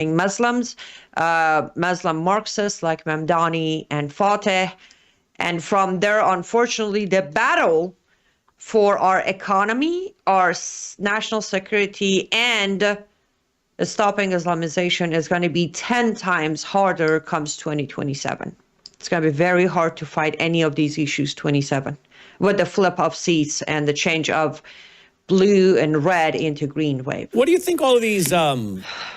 Muslims, Muslim Marxists like Mamdani and Fateh. And from there, unfortunately, the battle for our economy, our national security, and stopping Islamization is going to be 10 times harder comes 2027. It's going to be very hard to fight any of these issues 27 with the flip of seats and the change of blue and red into green wave. What do you think all of these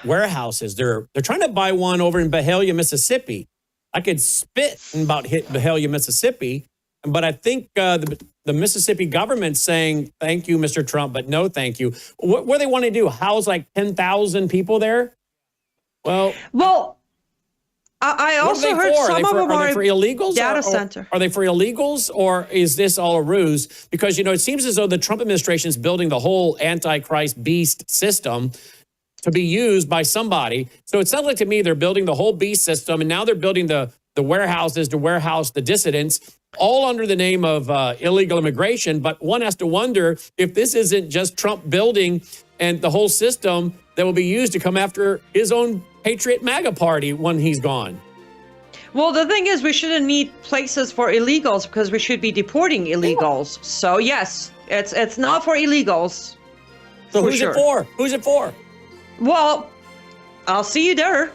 warehouses, they're trying to buy one over in Byhalia, Mississippi. I could spit about Byhalia, Mississippi, but I think the Mississippi government's saying, thank you, Mr. Trump, but no thank you. What do they want to do? House like 10,000 people there? Well, I also heard some of them are for illegals? Data center. Are they for illegals, or is this all a ruse? Because, it seems as though the Trump administration is building the whole Antichrist beast system to be used by somebody. So it sounds like to me they're building the whole beast system, and now they're building the warehouses to warehouse the dissidents, all under the name of illegal immigration. But one has to wonder if this isn't just Trump building and the whole system that will be used to come after his own Patriot MAGA party when he's gone. Well, the thing is, we shouldn't need places for illegals because we should be deporting illegals. Yeah. So yes, it's not for illegals. So who's it for? Who's it for? Well, I'll see you there.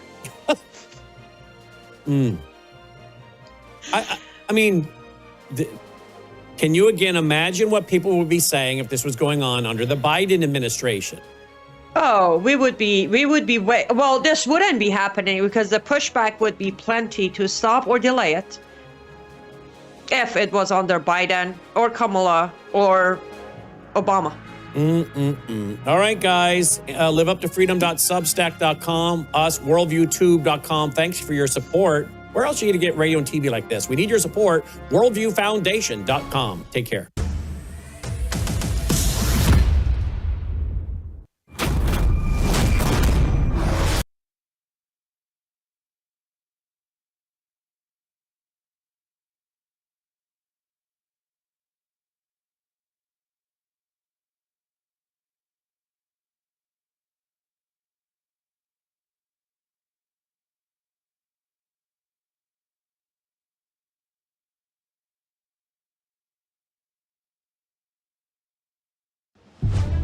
I mean, can you again imagine what people would be saying if this was going on under the Biden administration? Oh, we would be well, this wouldn't be happening because the pushback would be plenty to stop or delay it if it was under Biden or Kamala or Obama. All right, guys, liveuptofreedom.substack.com, us, worldviewtube.com. Thanks for your support. Where else are you going to get radio and TV like this? We need your support. worldviewfoundation.com. Take care.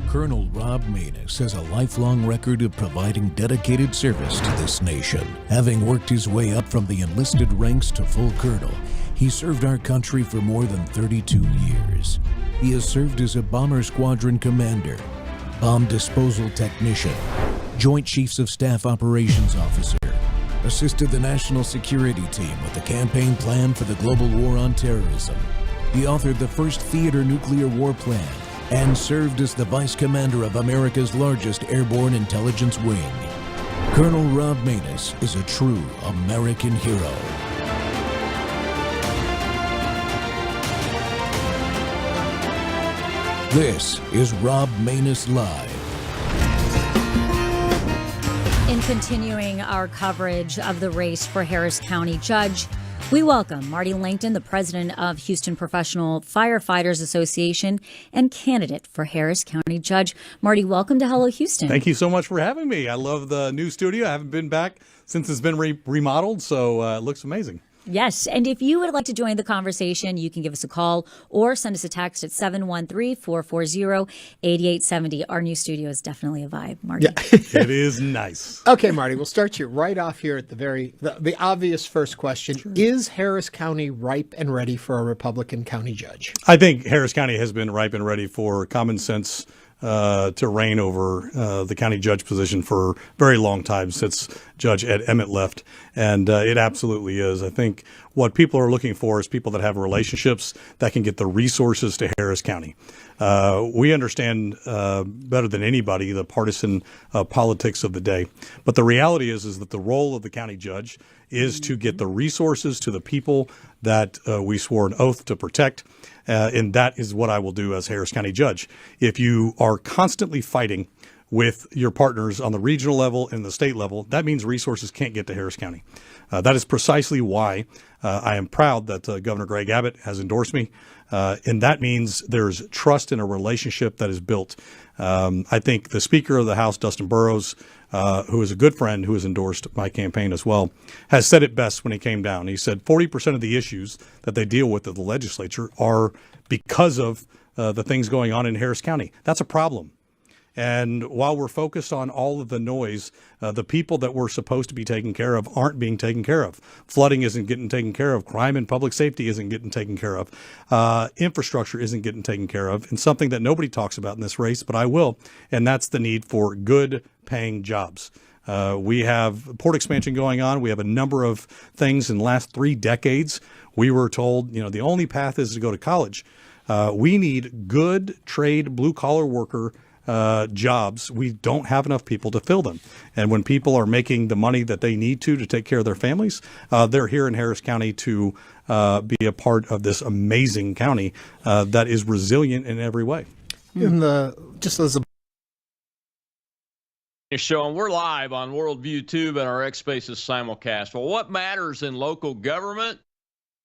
Colonel Rob Maness has a lifelong record of providing dedicated service to this nation. Having worked his way up from the enlisted ranks to full colonel, he served our country for more than 32 years. He has served as a bomber squadron commander, bomb disposal technician, Joint Chiefs of Staff Operations Officer, assisted the National Security Team with the campaign plan for the global war on terrorism. He authored the first theater nuclear war plan, and served as the Vice Commander of America's largest airborne intelligence wing. Colonel Rob Maness is a true American hero. This is Rob Maness Live. In continuing our coverage of the race for Harris County Judge, we welcome Marty Langton, the president of Houston Professional Firefighters Association and candidate for Harris County Judge. Marty, welcome to Hello Houston. Thank you so much for having me. I love the new studio. I haven't been back since it's been remodeled, so it looks amazing. Yes, and if you would like to join the conversation, you can give us a call or send us a text at 713-440-8870. Our new studio is definitely a vibe, Marty. Yeah, it is nice. Okay, Marty, we'll start you right off here at the obvious first question. Sure. Is Harris County ripe and ready for a Republican county judge? I think Harris County has been ripe and ready for common sense to reign over the county judge position for a very long time, since Judge Ed Emmett left. And it absolutely is. I think what people are looking for is people that have relationships that can get the resources to Harris County. We understand better than anybody the partisan politics of the day. But the reality is that the role of the county judge is to get the resources to the people that we swore an oath to protect. And that is what I will do as Harris County Judge. If you are constantly fighting with your partners on the regional level and the state level, that means resources can't get to Harris County. That is precisely why I am proud that Governor Greg Abbott has endorsed me. And that means there's trust in a relationship that is built. I think the Speaker of the House, Dustin Burrows, who is a good friend who has endorsed my campaign as well, has said it best when he came down. He said 40% of the issues that they deal with at the legislature are because of the things going on in Harris County. That's a problem. And while we're focused on all of the noise, the people that we're supposed to be taking care of aren't being taken care of. Flooding isn't getting taken care of. Crime and public safety isn't getting taken care of. Infrastructure isn't getting taken care of. And something that nobody talks about in this race, but I will, and that's the need for good paying jobs. We have port expansion going on. We have a number of things in the last 3 decades. We were told, the only path is to go to college. We need good trade, blue collar worker jobs. We don't have enough people to fill them. And when people are making the money that they need to take care of their families, they're here in Harris County to be a part of this amazing county that is resilient in every way. Just as a show, and we're live on Worldview Tube and our X Spaces simulcast. Well, what matters in local government?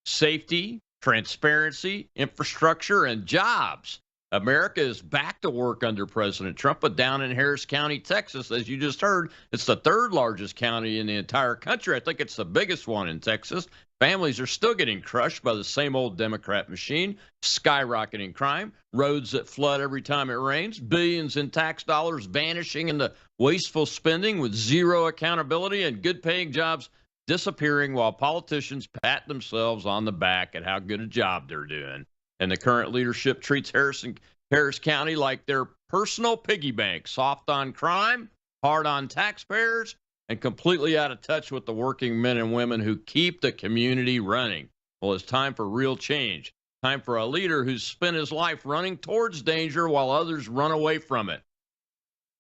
Safety, transparency, infrastructure, and jobs. America is back to work under President Trump, but down in Harris County, Texas, as you just heard, it's the 3rd largest county in the entire country. I think it's the biggest one in Texas. Families are still getting crushed by the same old Democrat machine, skyrocketing crime, roads that flood every time it rains, billions in tax dollars vanishing into wasteful spending with zero accountability, and good-paying jobs disappearing while politicians pat themselves on the back at how good a job they're doing. And the current leadership treats Harris County like their personal piggy bank, soft on crime, hard on taxpayers, and completely out of touch with the working men and women who keep the community running. Well, it's time for real change. Time for a leader who's spent his life running towards danger while others run away from it.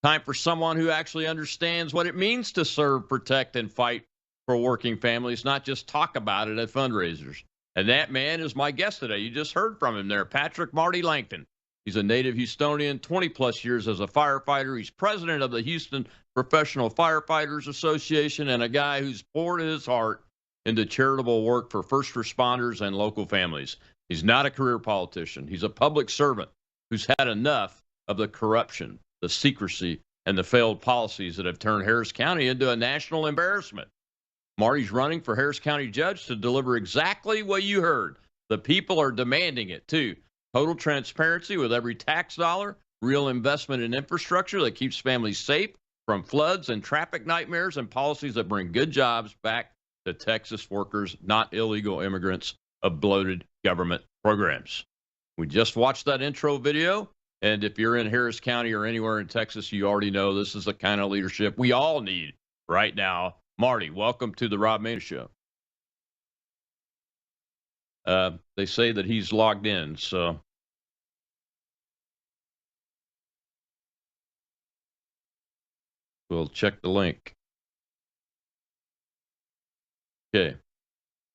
Time for someone who actually understands what it means to serve, protect, and fight for working families, not just talk about it at fundraisers. And that man is my guest today. You just heard from him there, Patrick Marty Langton. He's a native Houstonian, 20-plus years as a firefighter. He's president of the Houston Professional Firefighters Association, and a guy who's poured his heart into charitable work for first responders and local families. He's not a career politician. He's a public servant who's had enough of the corruption, the secrecy, and the failed policies that have turned Harris County into a national embarrassment. Marty's running for Harris County judge to deliver exactly what you heard. The people are demanding it, too. Total transparency with every tax dollar, real investment in infrastructure that keeps families safe from floods and traffic nightmares, and policies that bring good jobs back to Texas workers, not illegal immigrants of bloated government programs. We just watched that intro video, and if you're in Harris County or anywhere in Texas, you already know this is the kind of leadership we all need right now. Marty, welcome to the Rob Maness Show. They say that he's logged in, so. We'll check the link. Okay.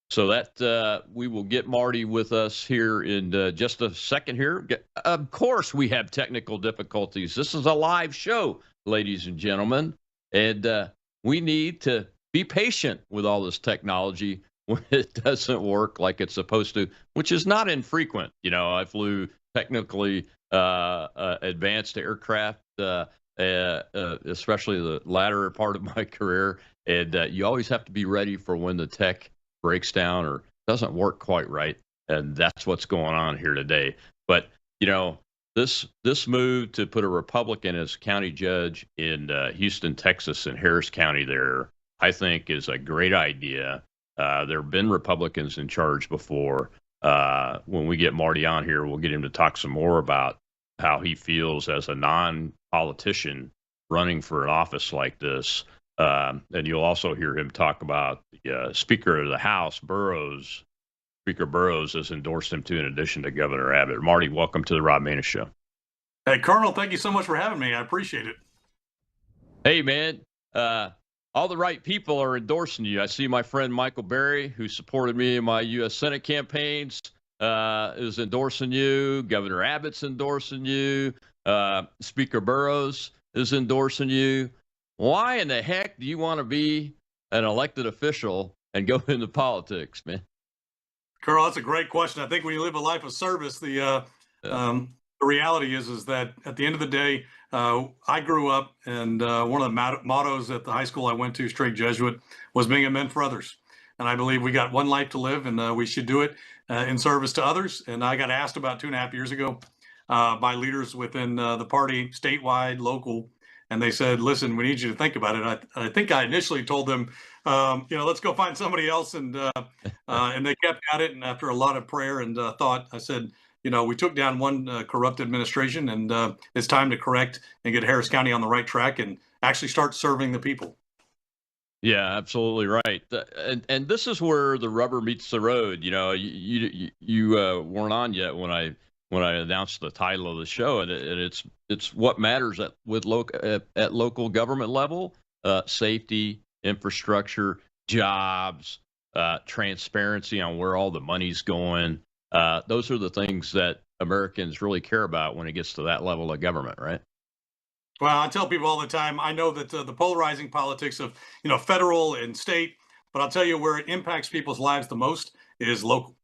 So that we will get Marty with us here in just a second here. Of course, we have technical difficulties. This is a live show, ladies and gentlemen, and we need to be patient with all this technology when it doesn't work like it's supposed to, which is not infrequent. I flew technically advanced aircraft, especially the latter part of my career, and you always have to be ready for when the tech breaks down or doesn't work quite right, and that's what's going on here today. But this move to put a Republican as county judge in Houston, Texas, and Harris County there, I think is a great idea. There have been Republicans in charge before. When we get Marty on here, we'll get him to talk some more about how he feels as a non-politician running for an office like this. And you'll also hear him talk about the Speaker of the House, Burrows. Speaker Burrows has endorsed him too, in addition to Governor Abbott. Marty, welcome to the Rob Maness Show. Hey, Colonel, thank you so much for having me. I appreciate it. Hey, man. All the right people are endorsing you. I see my friend Michael Berry, who supported me in my U.S. Senate campaigns, is endorsing you. Governor Abbott's endorsing you. Speaker Burrows is endorsing you. Why in the heck do you want to be an elected official and go into politics, man? Carl, that's a great question. I think when you live a life of service, the reality is that at the end of the day, I grew up, and one of the mottos at the high school I went to, straight Jesuit, was being a man for others. And I believe we got one life to live, and we should do it in service to others. And I got asked about 2.5 years ago by leaders within the party, statewide, local, and they said, "Listen, we need you to think about it." I think I initially told them, let's go find somebody else, and they kept at it. And after a lot of prayer and thought, I said, we took down one corrupt administration, and it's time to correct and get Harris County on the right track and actually start serving the people. Yeah, absolutely right. And this is where the rubber meets the road. You weren't on yet when I announced the title of the show, and it's what matters at local government level: safety, infrastructure, jobs, transparency on where all the money's going. Those are the things that Americans really care about when it gets to that level of government, right? Well, I tell people all the time, I know that the polarizing politics of, federal and state, but I'll tell you where it impacts people's lives the most is local.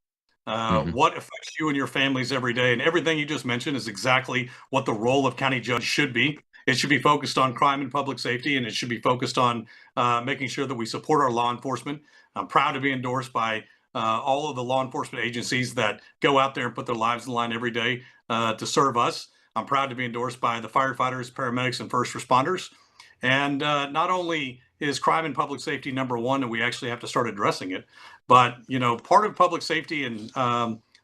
Hmm. What affects you and your families every day, and everything you just mentioned is exactly what the role of county judge should be. It should be focused on crime and public safety, and it should be focused on making sure that we support our law enforcement. I'm proud to be endorsed by all of the law enforcement agencies that go out there and put their lives on the line every day to serve us. I'm proud to be endorsed by the firefighters, paramedics, and first responders. And not only is crime and public safety number one, and we actually have to start addressing it, but part of public safety and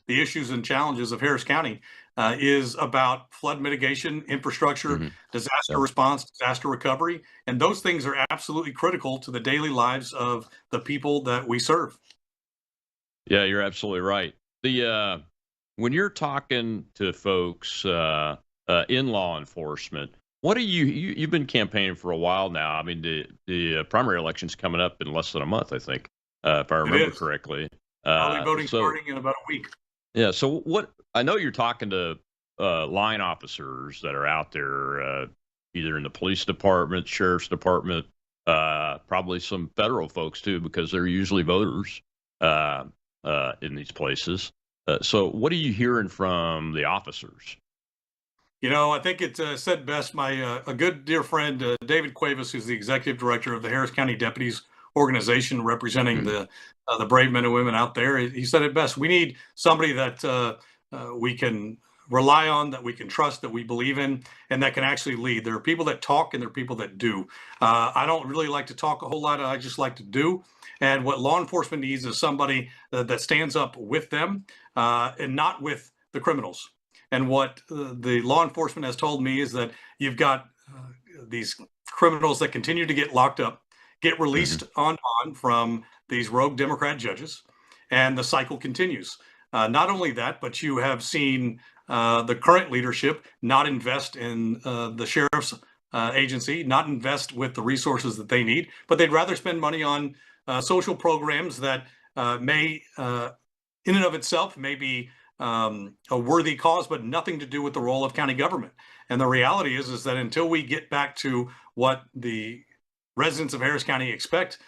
the issues and challenges of Harris County is about flood mitigation, infrastructure, Hmm. disaster response, disaster recovery, and those things are absolutely critical to the daily lives of the people that we serve. Yeah, you're absolutely right. The When you're talking to folks in law enforcement, what do you've been campaigning for a while now? I mean, the primary election's coming up in less than a month, I think, if I It remember is. correctly. Early voting So starting in about a week. yeah, so what I know you're talking to line officers that are out there, either in the police department, sheriff's department, probably some federal folks too, because they're usually voters in these places. So, what are you hearing from the officers? I think it said best. My a good dear friend David Cuevas, who's the executive director of the Harris County Deputies Organization, representing Hmm. the brave men and women out there. He said it best. We need somebody that we can rely on, that we can trust, that we believe in, and that can actually lead. There are people that talk, and there are people that do. I don't really like to talk a whole lot. I just like to do. And what law enforcement needs is somebody that stands up with them and not with the criminals. And what the law enforcement has told me is that you've got these criminals that continue to get locked up, get Hmm. released on bond from these rogue Democrat judges, and the cycle continues. Not only that, but you have seen the current leadership not invest in the sheriff's agency, not invest with the resources that they need, but they'd rather spend money on social programs that may, in and of itself, may be a worthy cause, but nothing to do with the role of county government. And the reality is that until we get back to what the residents of Harris County expect,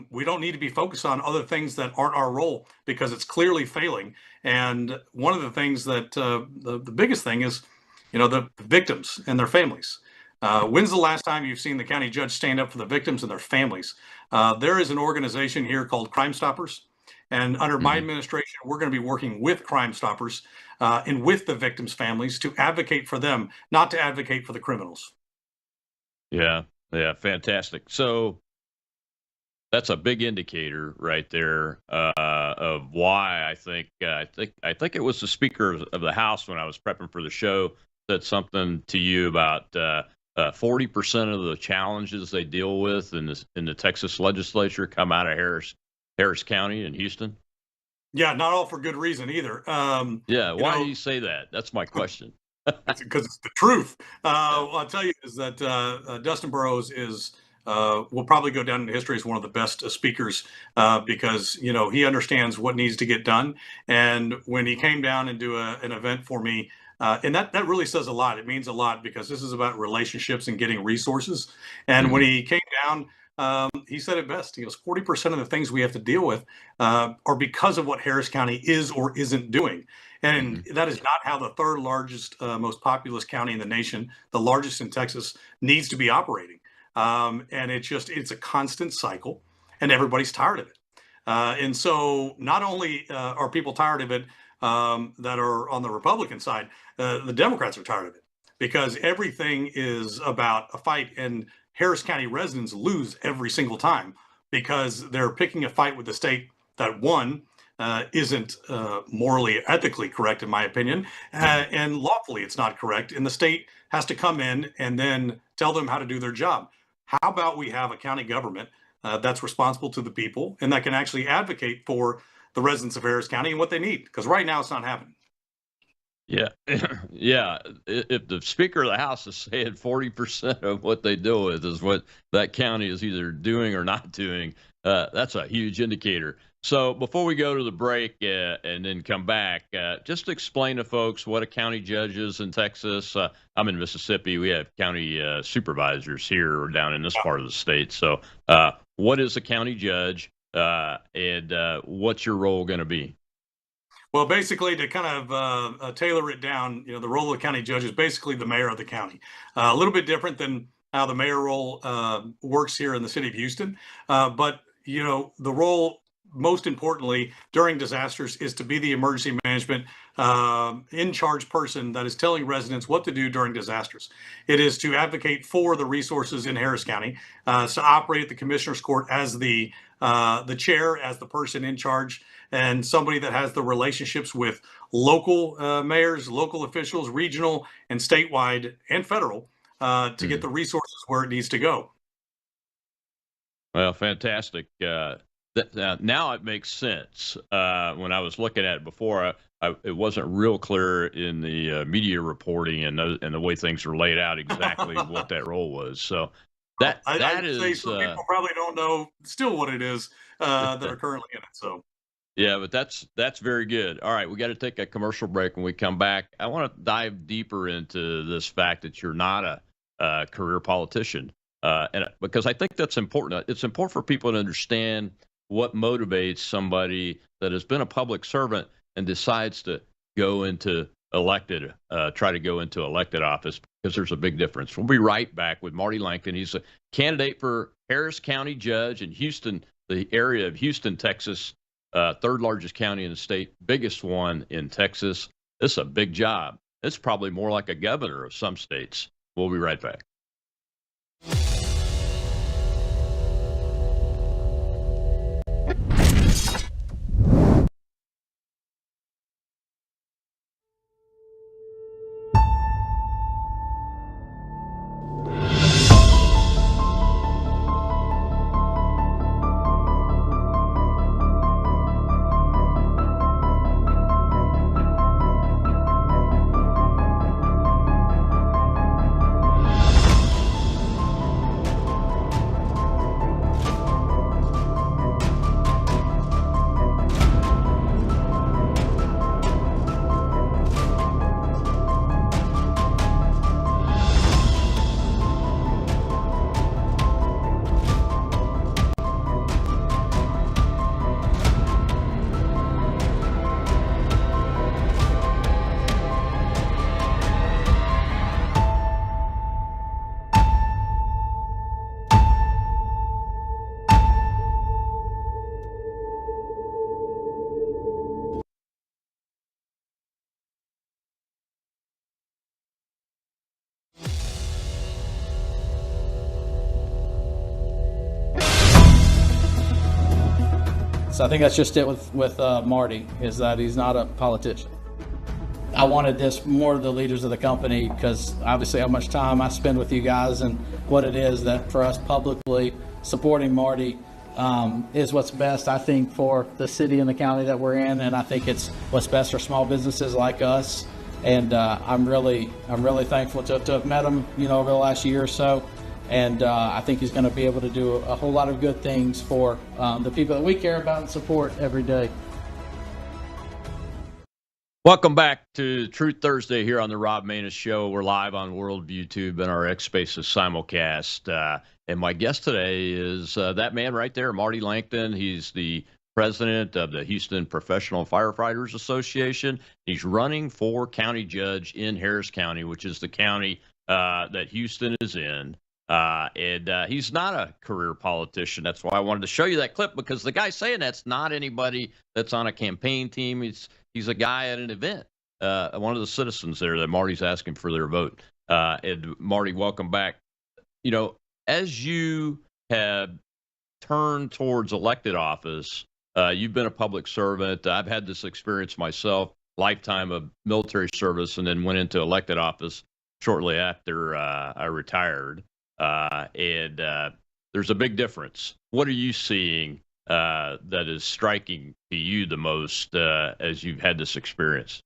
we don't need to be focused on other things that aren't our role, because it's clearly failing. And one of the things that the biggest thing is, the victims and their families. When's the last time you've seen the county judge stand up for the victims and their families? There is an organization here called Crime Stoppers. And under my Hmm. administration, we're going to be working with Crime Stoppers and with the victims' families to advocate for them, not to advocate for the criminals. Yeah, yeah, fantastic. So that's a big indicator right there of why I think it was the Speaker of the House, when I was prepping for the show, said something to you about 40% of the challenges they deal with in the Texas legislature come out of Harris County and Houston. Yeah, not all for good reason either. Yeah, You why do know, you say that? That's my question. it's because it's the truth. Yeah. What I'll tell you is that Dustin Burrows will probably go down in history as one of the best speakers because he understands what needs to get done. And when he came down and do an event for me And that really says a lot. It means a lot because this is about relationships and getting resources. And when he came down, he said it best. He goes, 40% of the things we have to deal with are because of what Harris County is or isn't doing. And that is not how the third largest, most populous county in the nation, the largest in Texas, needs to be operating. And it's a constant cycle, and everybody's tired of it. And so not only are people tired of it that are on the Republican side, the Democrats are tired of it because everything is about a fight, and Harris County residents lose every single time because they're picking a fight with the state that one isn't morally, ethically correct, in my opinion, and lawfully it's not correct. And the state has to come in and then tell them how to do their job. How about we have a county government that's responsible to the people and that can actually advocate for the residents of Harris County and what they need? Because right now it's not happening. Yeah, yeah. If the Speaker of the House is saying 40% of what they deal with is what that county is either doing or not doing, that's a huge indicator. So before we go to the break and then come back, just explain to folks what a county judge is in Texas. I'm in Mississippi. We have county supervisors here or down in this part of the state. So what is a county judge and what's your role going to be? Well, basically, to kind of tailor it down, the role of the county judge is basically the mayor of the county. A little bit different than how the mayor role works here in the city of Houston. But, the role, most importantly, during disasters is to be the emergency management in charge person that is telling residents what to do during disasters. It is to advocate for the resources in Harris County, to operate at the commissioner's court as the chair, as the person in charge, and somebody that has the relationships with local mayors, local officials, regional and statewide and federal to get the resources where it needs to go. Well, fantastic. Now it makes sense. When I was looking at it before, it wasn't real clear in the media reporting and the way things are laid out exactly what that role was. So I'd say some people probably don't know still what it is that are currently in it. So. Yeah, but that's very good. All right, we got to take a commercial break. When we come back, I want to dive deeper into this fact that you're not a career politician, and because I think that's important. It's important for people to understand what motivates somebody that has been a public servant and decides to go into try to go into elected office, because there's a big difference. We'll be right back with Marty Langton. He's a candidate for Harris County judge in Houston, the area of Houston, Texas. Third largest county in the state, biggest one in Texas. This is a big job. It's probably more like a governor of some states. We'll be right back. So I think that's just it with Marty, is that he's not a politician. I wanted this more of the leaders of the company, because obviously how much time I spend with you guys and what it is that for us publicly supporting Marty is what's best, I think, for the city and the county that we're in, and I think it's what's best for small businesses like us. And I'm really thankful to have met him, over the last year or so. And I think he's going to be able to do a whole lot of good things for the people that we care about and support every day. Welcome back to Truth Thursday here on the Rob Maness Show. We're live on Worldview Tube and our X Spaces simulcast. And my guest today is that man right there, Marty Langton. He's the president of the Houston Professional Firefighters Association. He's running for county judge in Harris County, which is the county that Houston is in. And he's not a career politician. That's why I wanted to show you that clip, because the guy saying that's not anybody that's on a campaign team. He's a guy at an event, one of the citizens there that Marty's asking for their vote. And Marty, welcome back. You know, as you have turned towards elected office, you've been a public servant. I've had this experience myself, lifetime of military service, and then went into elected office shortly after I retired. And there's a big difference. What are you seeing that is striking to you the most as you've had this experience?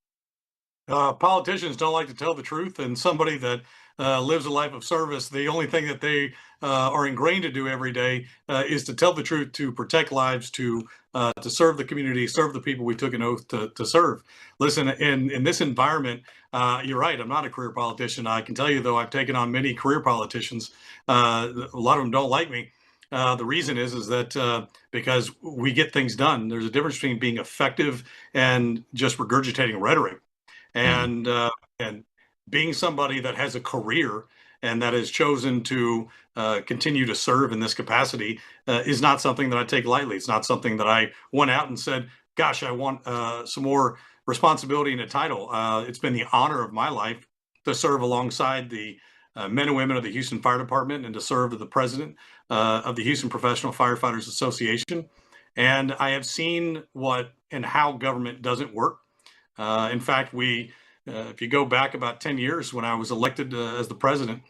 Politicians don't like to tell the truth, and somebody that lives a life of service, the only thing that they are ingrained to do every day is to tell the truth, to protect lives, to serve the community, serve the people we took an oath to serve. Listen, in this environment, you're right. I'm not a career politician. I can tell you, though, I've taken on many career politicians. A lot of them don't like me. The reason is that because we get things done. There's a difference between being effective and just regurgitating rhetoric. And being somebody that has a career and that has chosen to continue to serve in this capacity is not something that I take lightly. It's not something that I went out and said, gosh, I want some more responsibility and a title. It's been the honor of my life to serve alongside the men and women of the Houston Fire Department and to serve as the president of the Houston Professional Firefighters Association. And I have seen what and how government doesn't work. In fact, if you go back about 10 years when I was elected as the president,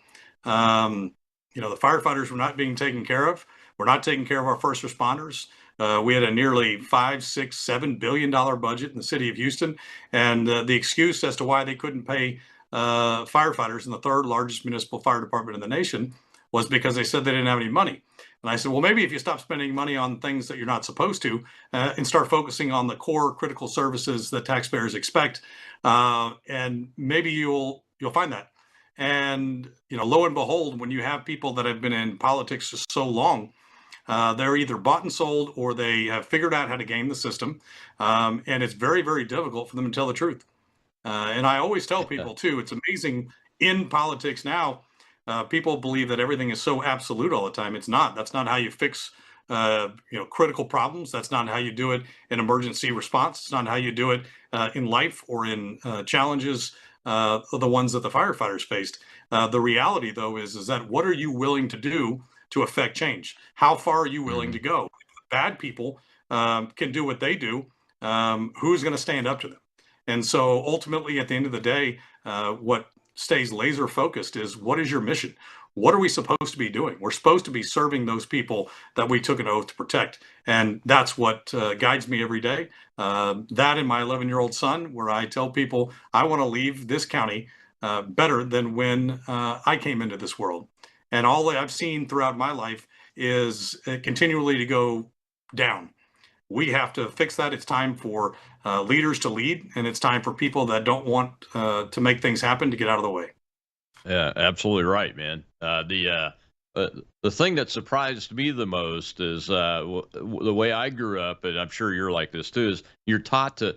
the firefighters were not being taken care of. We're not taking care of our first responders. We had a nearly $5, $6, $7 billion budget in the city of Houston. And the excuse as to why they couldn't pay firefighters in the third largest municipal fire department in the nation was because they said they didn't have any money. And I said, well, maybe if you stop spending money on things that you're not supposed to and start focusing on the core critical services that taxpayers expect, and maybe you'll find that. And, lo and behold, when you have people that have been in politics for so long, they're either bought and sold or they have figured out how to game the system. And it's very, very difficult for them to tell the truth. And I always tell people, too, it's amazing in politics now. People believe that everything is so absolute all the time. It's not. That's not how you fix, critical problems. That's not how you do it in emergency response. It's not how you do it in life or in challenges, the ones that the firefighters faced. The reality, though, is that what are you willing to do to affect change? How far are you willing to go? Bad people can do what they do. Who's going to stand up to them? And so ultimately, at the end of the day, what stays laser focused is, what is your mission? What are we supposed to be doing? We're supposed to be serving those people that we took an oath to protect. And that's what guides me every day. That and my 11-year-old son, where I tell people I want to leave this county better than when I came into this world. And all that I've seen throughout my life is continually to go down. We have to fix that. It's time for leaders to lead, and it's time for people that don't want to make things happen to get out of the way. Yeah, absolutely right, man. The thing that surprised me the most is the way I grew up, and I'm sure you're like this too, is you're taught to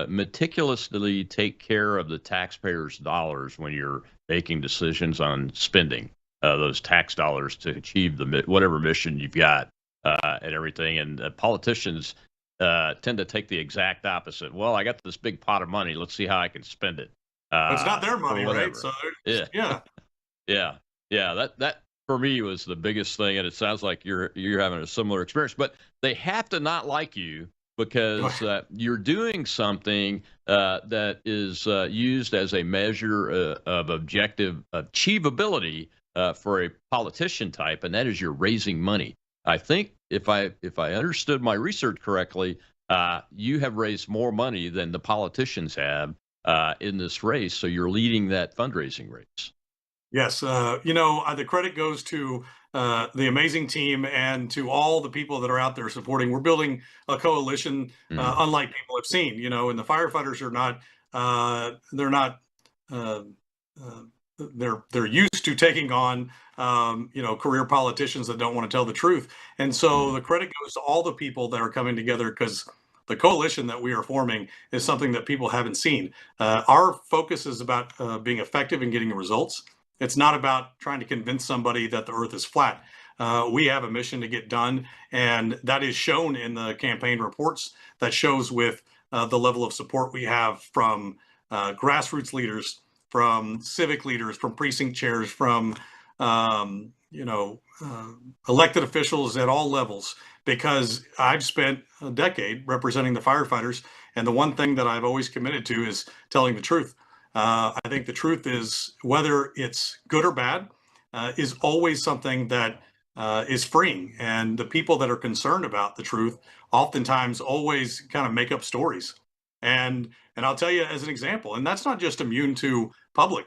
meticulously take care of the taxpayers' dollars when you're making decisions on spending those tax dollars to achieve whatever mission you've got. And everything. And politicians tend to take the exact opposite. Well, I got this big pot of money. Let's see how I can spend it. It's not their money, right? So yeah. That for me was the biggest thing. And it sounds like you're having a similar experience. But they have to not like you because you're doing something that is used as a measure of objective achievability for a politician type, and that is you're raising money. I think if I understood my research correctly, you have raised more money than the politicians have in this race. So you're leading that fundraising race. Yes. The credit goes to the amazing team and to all the people that are out there supporting. We're building a coalition unlike people have seen. And the firefighters are not. They're not. Uh, uh, they're used to taking on career politicians that don't want to tell the truth, and so the credit goes to all the people that are coming together, because the coalition that we are forming is something that people haven't seen. Our focus is about being effective and getting results. It's not about trying to convince somebody that the earth is flat. We have a mission to get done, and that is shown in the campaign reports. That shows with the level of support we have from grassroots leaders, from civic leaders, from precinct chairs, from elected officials at all levels, because I've spent a decade representing the firefighters, and the one thing that I've always committed to is telling the truth. I think the truth is, whether it's good or bad, is always something that is freeing. And the people that are concerned about the truth oftentimes always kind of make up stories. And I'll tell you as an example, and that's not just immune to public.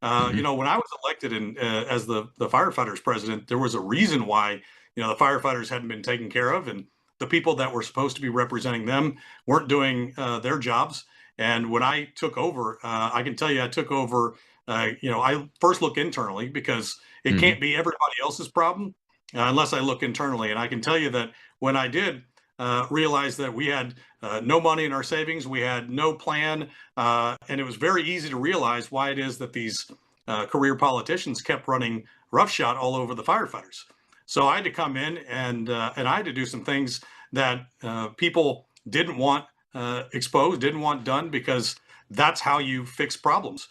When I was elected as the firefighters president, there was a reason why the firefighters hadn't been taken care of, and the people that were supposed to be representing them weren't doing their jobs. And when I took over, I can tell you, I took over. I first look internally, because it can't be everybody else's problem unless I look internally. And I can tell you that when I did realize that we had no money in our savings, we had no plan, and it was very easy to realize why it is that these career politicians kept running roughshod all over the firefighters. So I had to come in and I had to do some things that people didn't want exposed, didn't want done, because that's how you fix problems.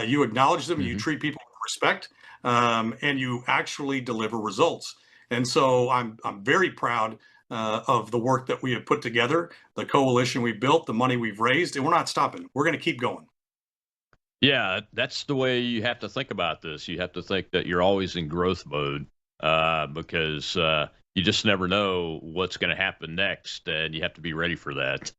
You acknowledge them, you treat people with respect, and you actually deliver results. And so I'm very proud of the work that we have put together, the coalition we built, the money we've raised, and we're not stopping. We're going to keep going. Yeah, that's the way you have to think about this. You have to think that you're always in growth mode, because you just never know what's going to happen next, and you have to be ready for that.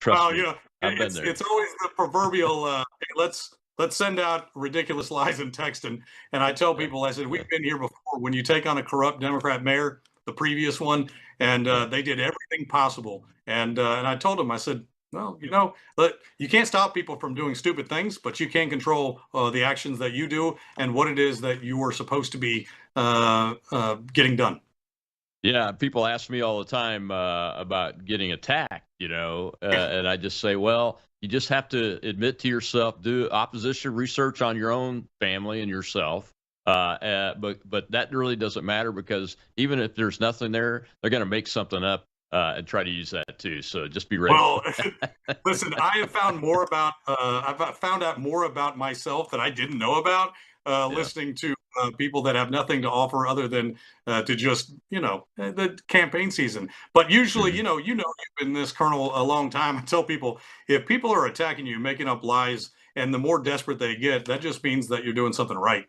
Trust me, I've been there. It's always the proverbial, hey, let's send out ridiculous lies and text. And I tell people, I said, we've been here before. When you take on a corrupt Democrat mayor, the previous one, and they did everything possible. And I told them, I said, well, you can't stop people from doing stupid things, but you can control the actions that you do and what it is that you are supposed to be getting done. Yeah, people ask me all the time about getting attacked, and I just say, well, you just have to admit to yourself, do opposition research on your own family and yourself. But that really doesn't matter, because even if there's nothing there, they're going to make something up and try to use that too. So just be ready. Well, listen, I have found more about I've found out more about myself that I didn't know about listening to people that have nothing to offer other than to just the campaign season. But usually, you've been this, Colonel, a long time. I tell people, if people are attacking you, making up lies, and the more desperate they get, that just means that you're doing something right.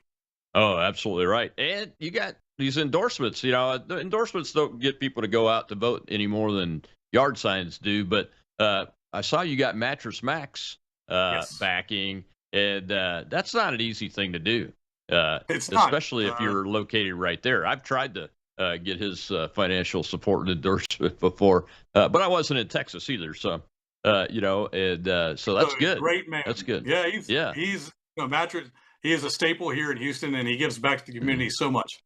Oh, absolutely right. And you got these endorsements. The endorsements don't get people to go out to vote any more than yard signs do. But I saw you got Mattress Max Yes. backing, and that's not an easy thing to do. It's not. Especially if you're located right there. I've tried to get his financial support and endorsement before, but I wasn't in Texas either. So, so that's good. Great man. That's good. Yeah, he's Mattress. He is a staple here in Houston, and he gives back to the community so much.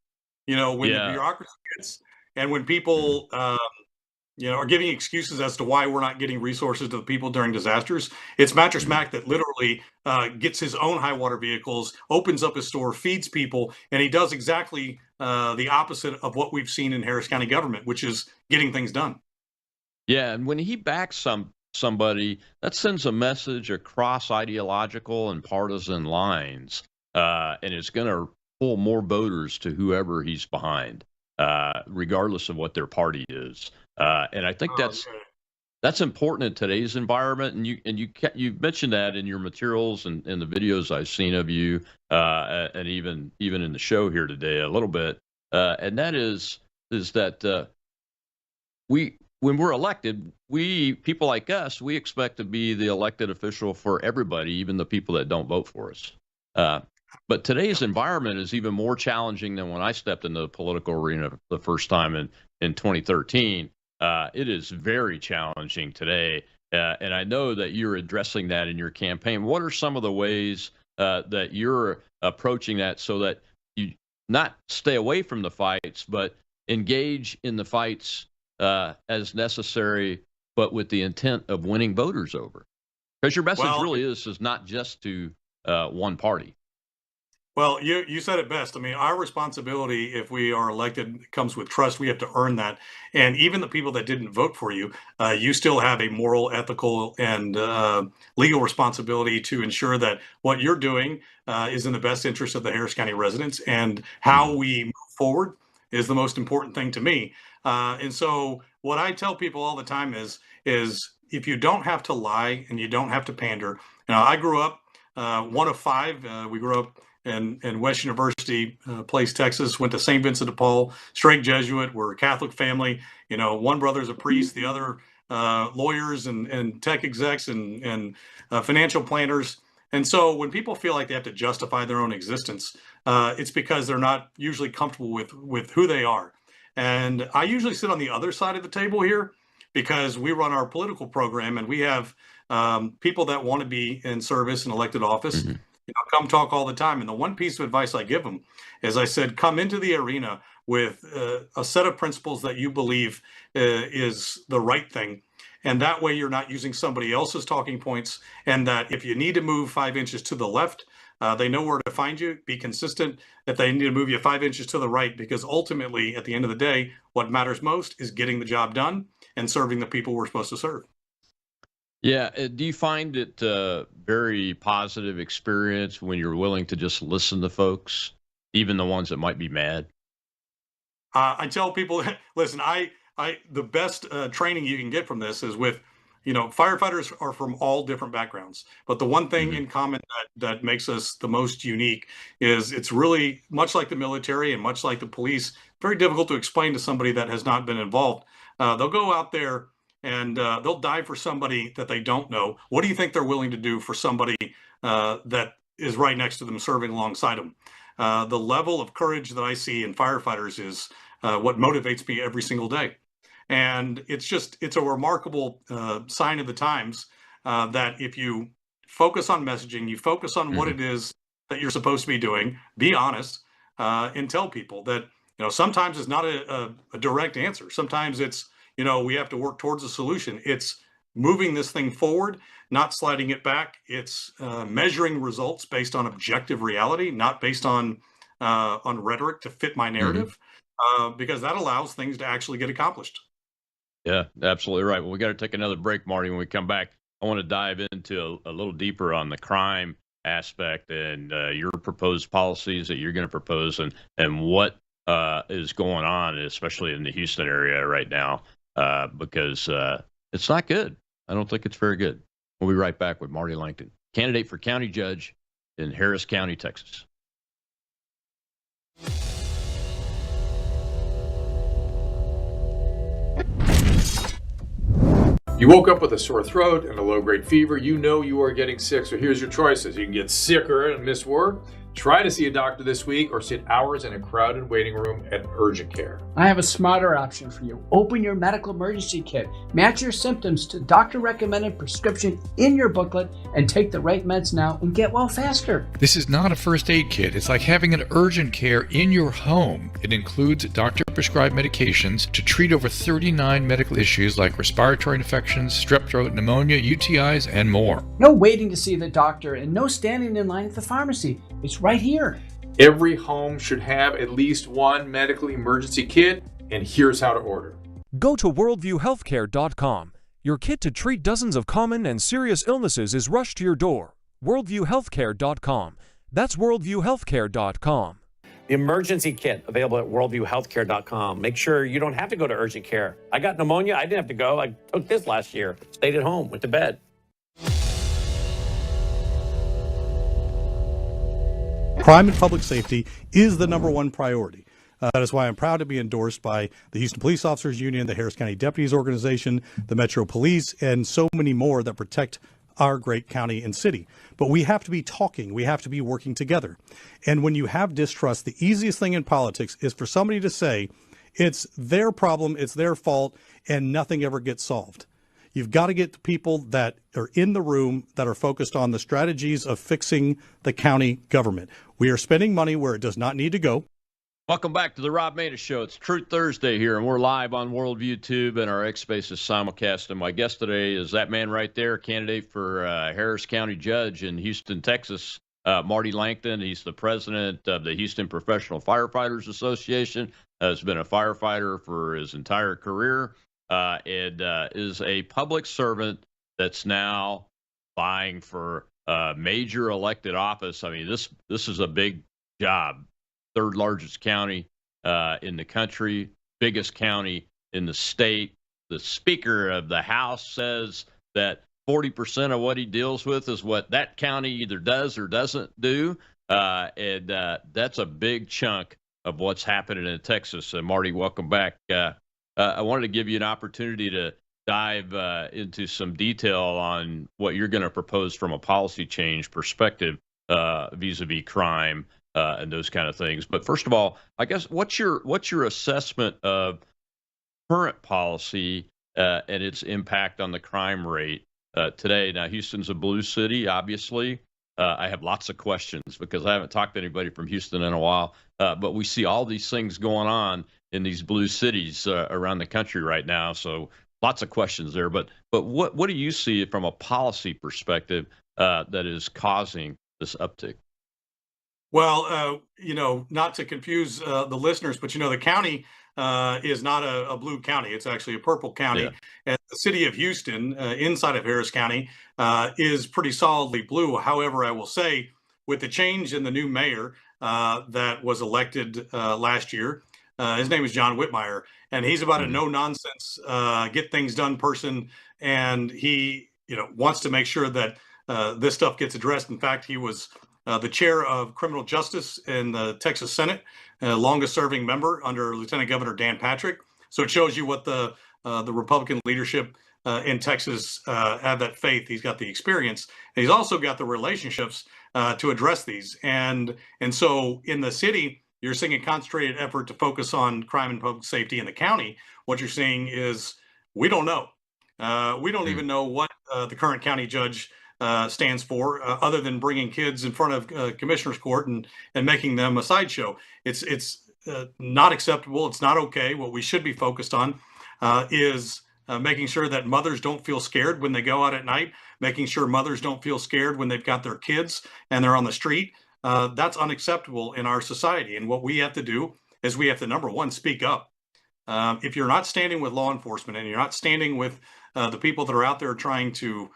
When the bureaucracy gets, and when people, are giving excuses as to why we're not getting resources to the people during disasters, it's Mattress Mac that literally gets his own high water vehicles, opens up his store, feeds people, and he does exactly the opposite of what we've seen in Harris County government, which is getting things done. Yeah, and when he backs somebody, that sends a message across ideological and partisan lines, and it's going to pull more voters to whoever he's behind, regardless of what their party is. And I think that's important in today's environment. And you mentioned that in your materials and in the videos I've seen of you, and even in the show here today a little bit. And that is that when we're elected, people like us, we expect to be the elected official for everybody, even the people that don't vote for us. But today's environment is even more challenging than when I stepped into the political arena the first time in 2013. It is very challenging today. And I know that you're addressing that in your campaign. What are some of the ways that you're approaching that so that you not stay away from the fights, but engage in the fights as necessary, but with the intent of winning voters over? Because your message really is not just to one party. Well, you said it best. I mean, our responsibility, if we are elected, comes with trust. We have to earn that. And even the people that didn't vote for you, you still have a moral, ethical, and legal responsibility to ensure that what you're doing is in the best interest of the Harris County residents. And how we move forward is the most important thing to me. And so, what I tell people all the time is if you don't have to lie and you don't have to pander. Now, I grew up one of five. We grew up in West University Place, Texas. Went to St. Vincent de Paul, straight Jesuit. We're a Catholic family. You know, one brother's a priest, the other lawyers and tech execs and financial planners. And so when people feel like they have to justify their own existence, it's because they're not usually comfortable with who they are. And I usually sit on the other side of the table here because we run our political program and we have people that want to be in service and elected office. Mm-hmm. You know, come talk all the time. And the one piece of advice I give them is I said, come into the arena with a set of principles that you believe is the right thing. And that way you're not using somebody else's talking points. And that if you need to move 5 inches to the left, they know where to find you. Be consistent. If they need to move you 5 inches to the right, because ultimately, at the end of the day, what matters most is getting the job done and serving the people we're supposed to serve. Yeah. Do you find it very positive experience when you're willing to just listen to folks, even the ones that might be mad? I tell people, listen, the best training you can get from this is with, you know, firefighters are from all different backgrounds, but the one thing in common that makes us the most unique is it's really much like the military and much like the police, very difficult to explain to somebody that has not been involved. They'll go out there and they'll die for somebody that they don't know. What do you think they're willing to do for somebody that is right next to them, serving alongside them? The level of courage that I see in firefighters is what motivates me every single day. And it's a remarkable sign of the times that if you focus on messaging, you focus on what it is that you're supposed to be doing, be honest, and tell people that, you know, sometimes it's not a direct answer. Sometimes it's, you know, we have to work towards a solution. It's moving this thing forward, not sliding it back. It's measuring results based on objective reality, not based on rhetoric to fit my narrative, because that allows things to actually get accomplished. Yeah, absolutely right. Well, we got to take another break, Marty. When we come back, I want to dive into a little deeper on the crime aspect and your proposed policies that you're going to propose and what is going on, especially in the Houston area right now, because it's not good. I don't think it's very good. We'll be right back with Marty Langton, candidate for county judge in Harris County, Texas. You woke up with a sore throat and a low-grade fever. You know you are getting sick, so here's your choices. You can get sicker and miss work. Try to see a doctor this week or sit hours in a crowded waiting room at urgent care. I have a smarter option for you. Open your medical emergency kit. Match your symptoms to doctor-recommended prescription in your booklet and take the right meds now and get well faster. This is not a first aid kit. It's like having an urgent care in your home. It includes doctor-prescribed medications to treat over 39 medical issues like respiratory infections, strep throat, pneumonia, UTIs, and more. No waiting to see the doctor and no standing in line at the pharmacy. It's right here. Every home should have at least one medical emergency kit, and here's how to order. Go to worldviewhealthcare.com. Your kit to treat dozens of common and serious illnesses is rushed to your door. worldviewhealthcare.com. That's worldviewhealthcare.com. The emergency kit available at worldviewhealthcare.com. Make sure you don't have to go to urgent care. I got pneumonia. I didn't have to go. I took this last year. Stayed at home, went to bed. Crime and public safety is the number one priority. That is why I'm proud to be endorsed by the Houston Police Officers Union, the Harris County Deputies Organization, the Metro Police, and so many more that protect our great county and city. But we have to be talking. We have to be working together. And when you have distrust, the easiest thing in politics is for somebody to say it's their problem, it's their fault, and nothing ever gets solved. You've got to get the people that are in the room that are focused on the strategies of fixing the county government. We are spending money where it does not need to go. Welcome back to the Rob Maness Show. It's Truth Thursday here, and we're live on Worldview Tube and our X Spaces simulcast. And my guest today is that man right there, candidate for Harris County Judge in Houston, Texas, Marty Langton. He's the president of the Houston Professional Firefighters Association. Has been a firefighter for his entire career, and is a public servant that's now vying for major elected office. I mean, this is a big job. Third largest county in the country, biggest county in the state. The Speaker of the House says that 40% of what he deals with is what that county either does or doesn't do. And that's a big chunk of what's happening in Texas. Marty, welcome back. I wanted to give you an opportunity to dive into some detail on what you're going to propose from a policy change perspective vis-a-vis crime. And those kind of things. But first of all, I guess what's your assessment of current policy and its impact on the crime rate today? Now, Houston's a blue city, obviously. I have lots of questions because I haven't talked to anybody from Houston in a while. But we see all these things going on in these blue cities around the country right now. So lots of questions there. But what do you see from a policy perspective that is causing this uptick? Well, not to confuse the listeners, but the county is not a blue county. It's actually a purple county. Yeah. And the city of Houston, inside of Harris County, is pretty solidly blue. However, I will say, with the change in the new mayor that was elected last year, his name is John Whitmire, and he's about a no-nonsense, get things done person, and he, wants to make sure that this stuff gets addressed. In fact, he was the chair of criminal justice in the Texas Senate, longest serving member under Lieutenant Governor Dan Patrick. So it shows you what the Republican leadership in Texas have that faith. He's got the experience, and he's also got the relationships to address these. And so in the city, you're seeing a concentrated effort to focus on crime and public safety. In the county, what you're seeing is we don't know. We don't even know what the current county judge stands for, other than bringing kids in front of commissioner's court and making them a sideshow. It's not acceptable. It's not okay. What we should be focused on is making sure that mothers don't feel scared when they go out at night, making sure mothers don't feel scared when they've got their kids and they're on the street. That's unacceptable in our society. And what we have to do is we have to, number one, speak up. If you're not standing with law enforcement and you're not standing with the people that are out there trying to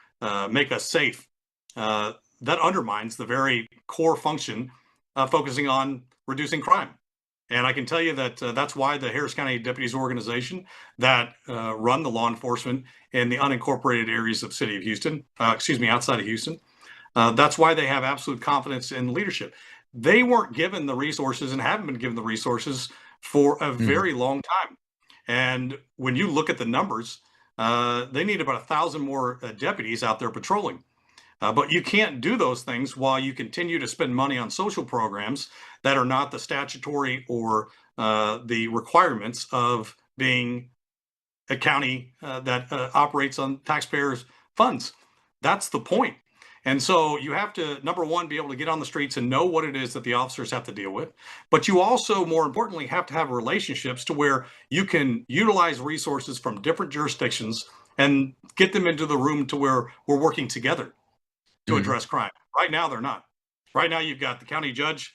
make us safe, that undermines the very core function of focusing on reducing crime. And I can tell you that that's why the Harris County Deputies Organization that run the law enforcement in the unincorporated areas of the city of Houston, outside of Houston, that's why they have absolute confidence in leadership. They weren't given the resources and haven't been given the resources for a very long time. And when you look at the numbers, they need about 1,000 more deputies out there patrolling. But you can't do those things while you continue to spend money on social programs that are not the statutory or the requirements of being a county that operates on taxpayers' funds. That's the point. And so you have to, number one, be able to get on the streets and know what it is that the officers have to deal with. But you also, more importantly, have to have relationships to where you can utilize resources from different jurisdictions and get them into the room to where we're working together to address crime. Right now, they're not. Right now, you've got the county judge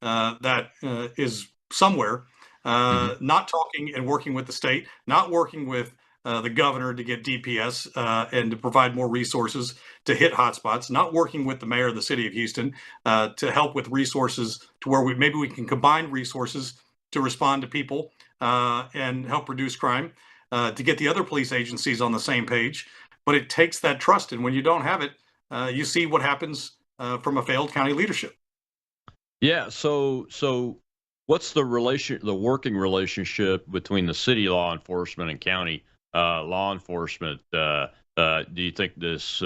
that is somewhere not talking and working with the state, not working with the governor to get DPS and to provide more resources to hit hotspots, not working with the mayor of the city of Houston to help with resources to where maybe we can combine resources to respond to people and help reduce crime, to get the other police agencies on the same page. But it takes that trust. And when you don't have it, you see what happens from a failed county leadership. Yeah. So what's the working relationship between the city law enforcement and county law enforcement Do you think this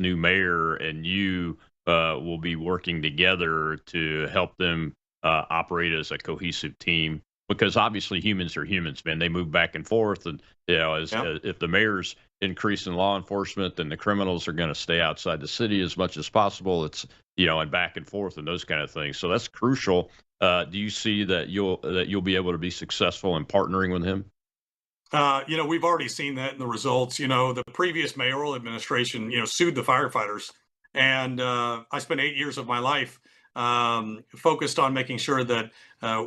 new mayor and you will be working together to help them operate as a cohesive team? Because obviously humans are humans, man. They move back and forth, and if the mayor's increasing law enforcement, then the criminals are going to stay outside the city as much as possible. It's and back and forth and those kind of things. So that's crucial. Do you see that you'll be able to be successful in partnering with him? We've already seen that in the results. The previous mayoral administration, sued the firefighters. And I spent 8 years of my life focused on making sure that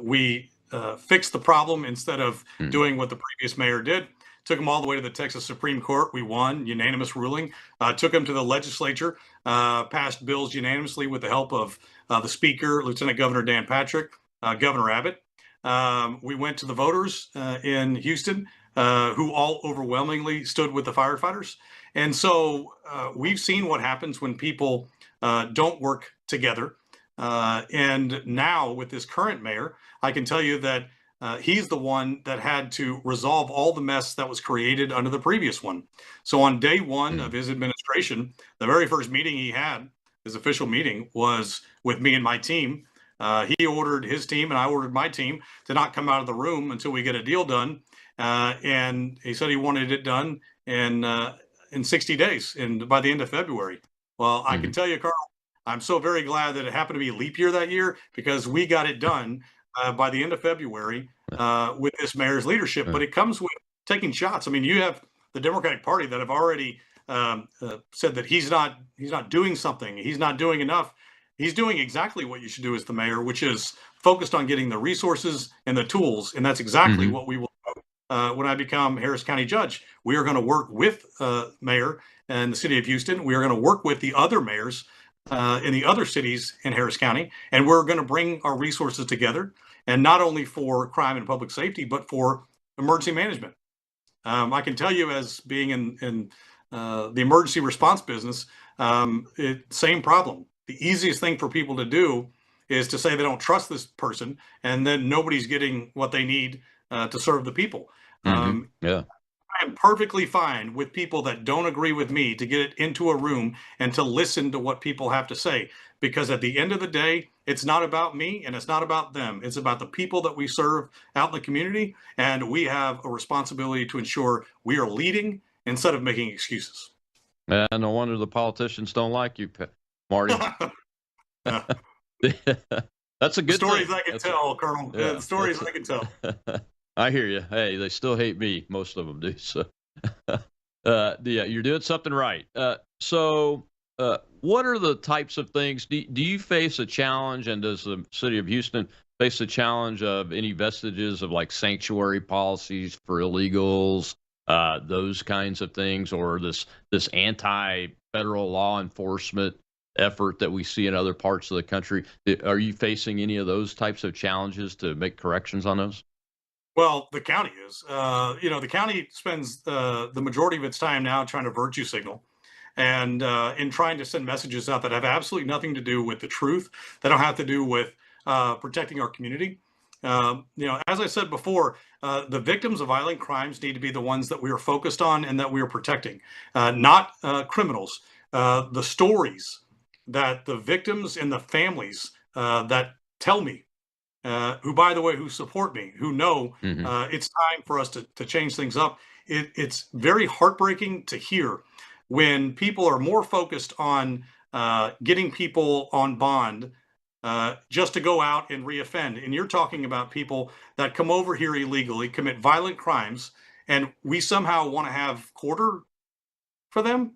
we fixed the problem instead of doing what the previous mayor did. Took them all the way to the Texas Supreme Court. We won, unanimous ruling. Took them to the legislature, passed bills unanimously with the help of the Speaker, Lieutenant Governor Dan Patrick, Governor Abbott. We went to the voters in Houston, who all overwhelmingly stood with the firefighters. And so we've seen what happens when people don't work together. And now with this current mayor, I can tell you that he's the one that had to resolve all the mess that was created under the previous one. So on day one of his administration, the very first meeting he had, his official meeting, was with me and my team. He ordered his team and I ordered my team to not come out of the room until we get a deal done. And he said he wanted it done in 60 days and by the end of February. Well, I can tell you, Carl, I'm so very glad that it happened to be a leap year that year because we got it done by the end of February with this mayor's leadership. But it comes with taking shots. I mean, you have the Democratic Party that have already said that he's not doing something. He's not doing enough. He's doing exactly what you should do as the mayor, which is focused on getting the resources and the tools. And that's exactly what we will do when I become Harris County Judge. We are going to work with Mayor and the city of Houston. We are going to work with the other mayors in the other cities in Harris County. And we're going to bring our resources together, and not only for crime and public safety, but for emergency management. I can tell you, as being in the emergency response business, same problem. The easiest thing for people to do is to say they don't trust this person, and then nobody's getting what they need to serve the people. Yeah. I am perfectly fine with people that don't agree with me to get into a room and to listen to what people have to say. Because at the end of the day, it's not about me and it's not about them. It's about the people that we serve out in the community. And we have a responsibility to ensure we are leading instead of making excuses. And no wonder the politicians don't like you, Marty. That's a good stories thing. I can tell, Colonel. The stories I can tell. I hear you. Hey, they still hate me. Most of them do. So, yeah, you're doing something right. So, what are the types of things? Do you face a challenge, and does the city of Houston face a challenge of any vestiges of like sanctuary policies for illegals, those kinds of things, or this anti-federal law enforcement effort that we see in other parts of the country? Are you facing any of those types of challenges to make corrections on those? Well, the county is. The county spends the majority of its time now trying to virtue signal and in trying to send messages out that have absolutely nothing to do with the truth. That don't have to do with protecting our community. As I said before, the victims of violent crimes need to be the ones that we are focused on and that we are protecting, not criminals. The stories that the victims and the families that tell me, who, by the way, who support me, who know it's time for us to change things up. It's very heartbreaking to hear when people are more focused on getting people on bond just to go out and reoffend. And you're talking about people that come over here illegally, commit violent crimes, and we somehow want to have quarter for them.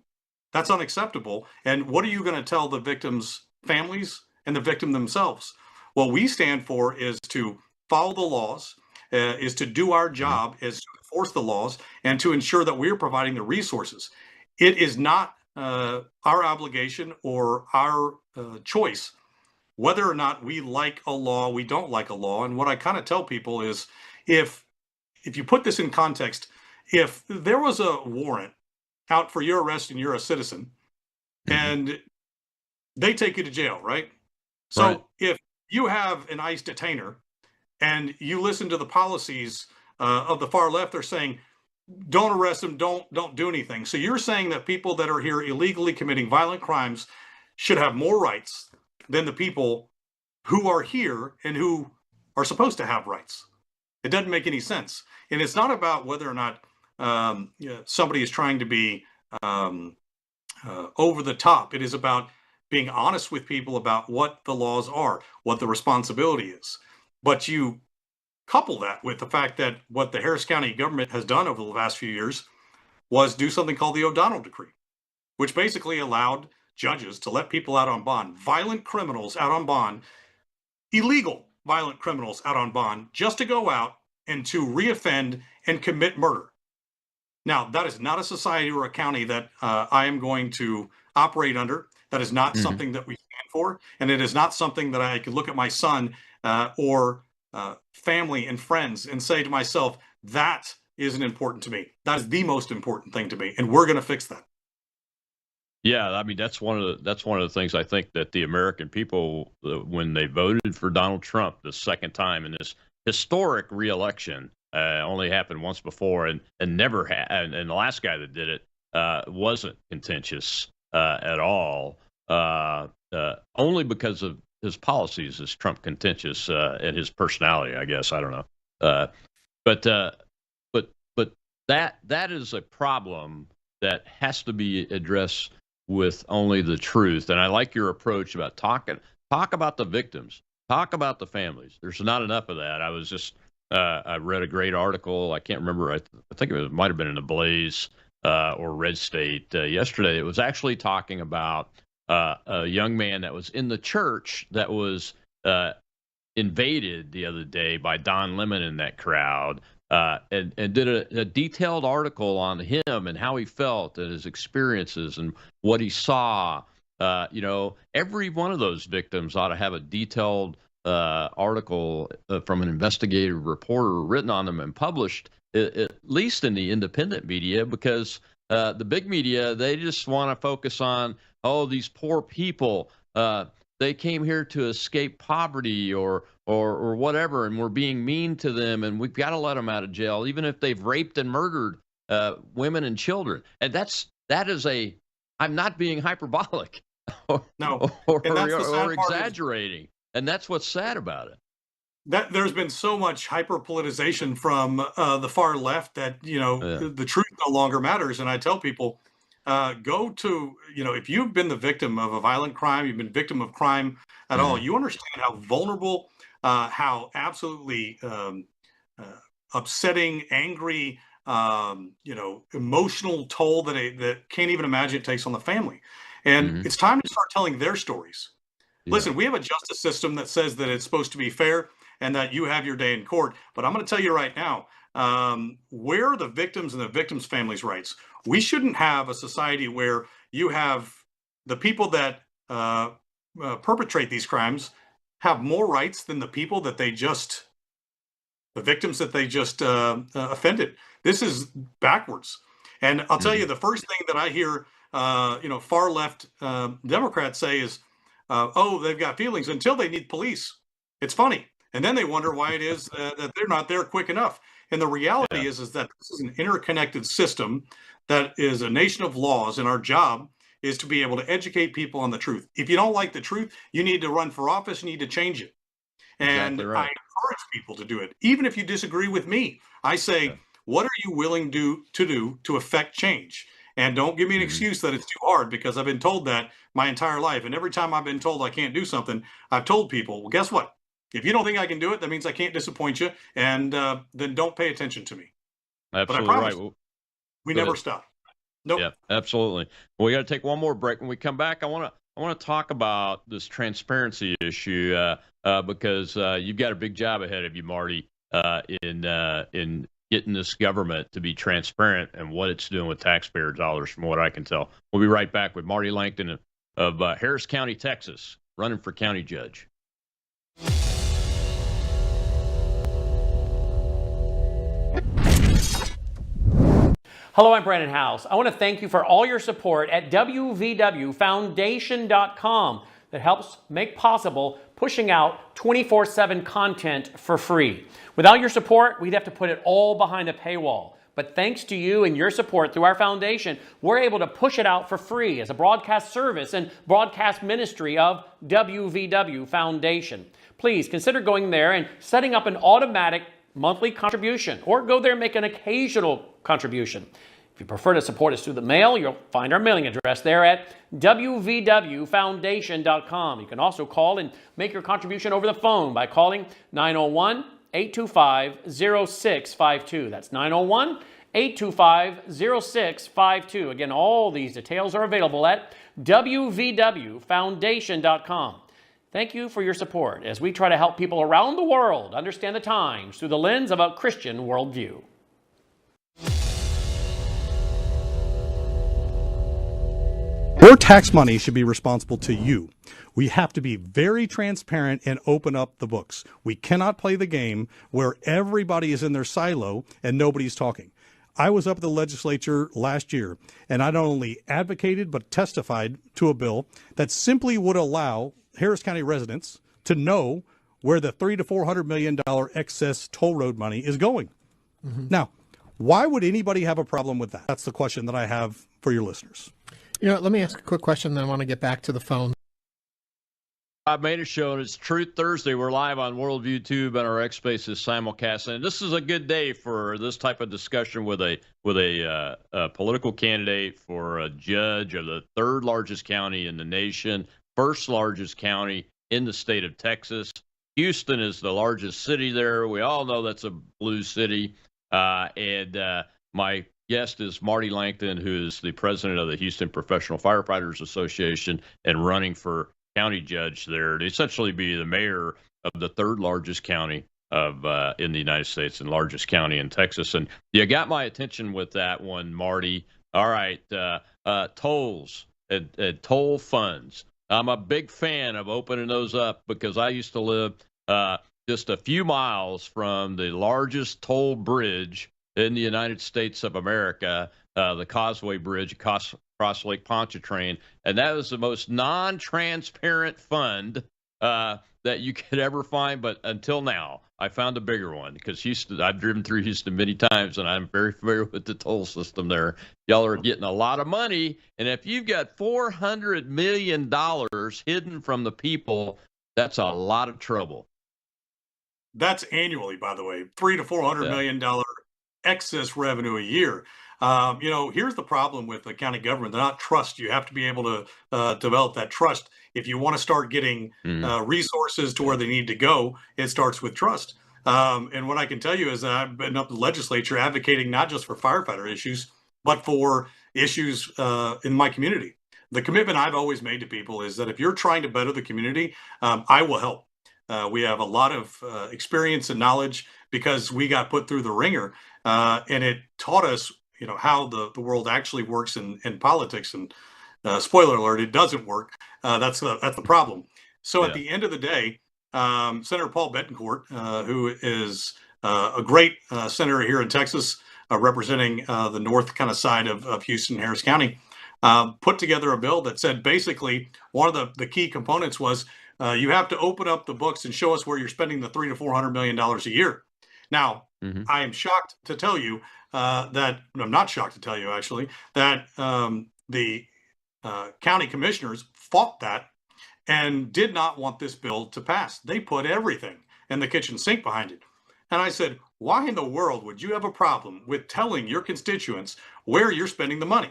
That's unacceptable. And what are you going to tell the victims' families and the victim themselves? What we stand for is to follow the laws, is to do our job, is to enforce the laws, and to ensure that we're providing the resources. It is not our obligation or our choice whether or not we like a law, we don't like a law. And what I kind of tell people is if you put this in context, if there was a warrant out for your arrest and you're a citizen and they take you to jail, right? So if you have an ICE detainer and you listen to the policies of the far left, they're saying don't arrest them, don't do anything. So you're saying that people that are here illegally committing violent crimes should have more rights than the people who are here and who are supposed to have rights. It doesn't make any sense. And it's not about whether or not somebody is trying to be over the top. It is about being honest with people about what the laws are, what the responsibility is. But you couple that with the fact that what the Harris County government has done over the last few years was do something called the O'Donnell Decree, which basically allowed judges to let people out on bond, violent criminals out on bond, illegal violent criminals out on bond, just to go out and to reoffend and commit murder. Now, that is not a society or a county that I am going to operate under. That is not something that we stand for. And it is not something that I could look at my son or family and friends and say to myself, that isn't important to me. That is the most important thing to me. And we're going to fix that. Yeah, I mean that's one of the things I think that the American people, when they voted for Donald Trump the second time in this historic reelection, only happened once before, and never had, and the last guy that did it wasn't contentious at all. Only because of his policies is Trump contentious, and his personality, I guess. I don't know, but that is a problem that has to be addressed with only the truth. And I like your approach about talk about the victims, talk about the families. There's not enough of that. I was just I read a great article. I can't remember. I think it might have been in the Blaze or Red State yesterday. It was actually talking about a young man that was in the church that was invaded the other day by Don Lemon and that crowd. And did a detailed article on him and how he felt and his experiences and what he saw. Every one of those victims ought to have a detailed article from an investigative reporter written on them and published, at least in the independent media, because the big media, they just want to focus on, these poor people. They came here to escape poverty or whatever, and we're being mean to them, and we've got to let them out of jail, even if they've raped and murdered women and children. And that is I'm not being hyperbolic or exaggerating. And that's what's sad about it. That there's been so much hyper politicization from the far left that the truth no longer matters. And I tell people, go to, if you've been the victim of a violent crime, you've been victim of crime at all, you understand how vulnerable, how absolutely upsetting, angry, emotional toll that can't even imagine it takes on the family. And it's time to start telling their stories. Yeah. Listen, we have a justice system that says that it's supposed to be fair and that you have your day in court. But I'm going to tell you right now, where are the victims and the victims' families' rights? We shouldn't have a society where you have the people that perpetrate these crimes have more rights than the people that the victims that they just offended. This is backwards. And I'll tell you, the first thing that I hear, far left Democrats say is, they've got feelings until they need police. It's funny. And then they wonder why it is that they're not there quick enough. And the reality is that this is an interconnected system that is a nation of laws, and our job is to be able to educate people on the truth. If you don't like the truth, you need to run for office, you need to change it. And exactly right. I encourage people to do it. Even if you disagree with me, I say, what are you willing to do to affect change? And don't give me an excuse that it's too hard, because I've been told that my entire life. And every time I've been told I can't do something, I've told people, well, guess what? If you don't think I can do it, that means I can't disappoint you. And then don't pay attention to me. Absolutely but I promise right. We never stop. Nope. Yeah, absolutely. Well, we got to take one more break. When we come back, I want to talk about this transparency issue because you've got a big job ahead of you, Marty, in getting this government to be transparent and what it's doing with taxpayer dollars, from what I can tell. We'll be right back with Marty Langton of Harris County, Texas, running for county judge. Hello, I'm Brandon House. I want to thank you for all your support at wvwfoundation.com that helps make possible pushing out 24/7 content for free. Without your support, we'd have to put it all behind a paywall. But thanks to you and your support through our foundation, we're able to push it out for free as a broadcast service and broadcast ministry of WVW Foundation. Please consider going there and setting up an automatic monthly contribution, or go there and make an occasional contribution. If you prefer to support us through the mail, you'll find our mailing address there at wvwfoundation.com. You can also call and make your contribution over the phone by calling 901-825-0652. That's 901-825-0652. Again, all these details are available at wvwfoundation.com. Thank you for your support as we try to help people around the world understand the times through the lens of a Christian worldview. Your tax money should be responsible to you. We have to be very transparent and open up the books. We cannot play the game where everybody is in their silo and nobody's talking. I was up at the legislature last year, and I not only advocated but testified to a bill that simply would allow Harris County residents to know where the $300 to $400 million excess toll road money is going. Mm-hmm. Now, why would anybody have a problem with that? That's the question that I have for your listeners. You know, let me ask a quick question, then I want to get back to the phone. I've made a show, and it's Truth Thursday. We're live on Worldview Tube and our X Spaces simulcast. And this is a good day for this type of discussion with a political candidate for a judge of the third largest county in the nation, first largest county in the state of Texas. Houston is the largest city there. We all know that's a blue city. My guest is Marty Langton, who is the president of the Houston Professional Firefighters Association and running for county judge there to essentially be the mayor of the third largest county of in the United States and largest county in Texas. And you got my attention with that one, Marty. All right, tolls and toll funds. I'm a big fan of opening those up because I used to live just a few miles from the largest toll bridge in the United States of America, the Causeway Bridge across Lake Pontchartrain, and that was the most non-transparent fund that you could ever find. But until now, I found a bigger one because Houston. I've driven through Houston many times, and I'm very familiar with the toll system there. Y'all are getting a lot of money, and if you've got $400 million hidden from the people, that's a lot of trouble. That's annually, by the way, $300 to $400 million excess revenue a year. Here's the problem with the county government. They're not trust. You have to be able to develop that trust. If you want to start getting resources to where they need to go, it starts with trust. And what I can tell you is that I've been up in the legislature advocating not just for firefighter issues, but for issues in my community. The commitment I've always made to people is that if you're trying to better the community, I will help. We have a lot of experience and knowledge because we got put through the ringer, and it taught us, how the world actually works in politics. And spoiler alert, it doesn't work. That's the problem. So at the end of the day, Senator Paul Betancourt, who is a great senator here in Texas, representing the north kind of side of Houston, Harris County, put together a bill that said basically one of the key components was you have to open up the books and show us where you're spending the $300 to $400 million a year. Now, I am shocked to tell you that I'm not shocked to tell you actually that the county commissioners fought that and did not want this bill to pass. They put everything in the kitchen sink behind it. And I said, why in the world would you have a problem with telling your constituents where you're spending the money?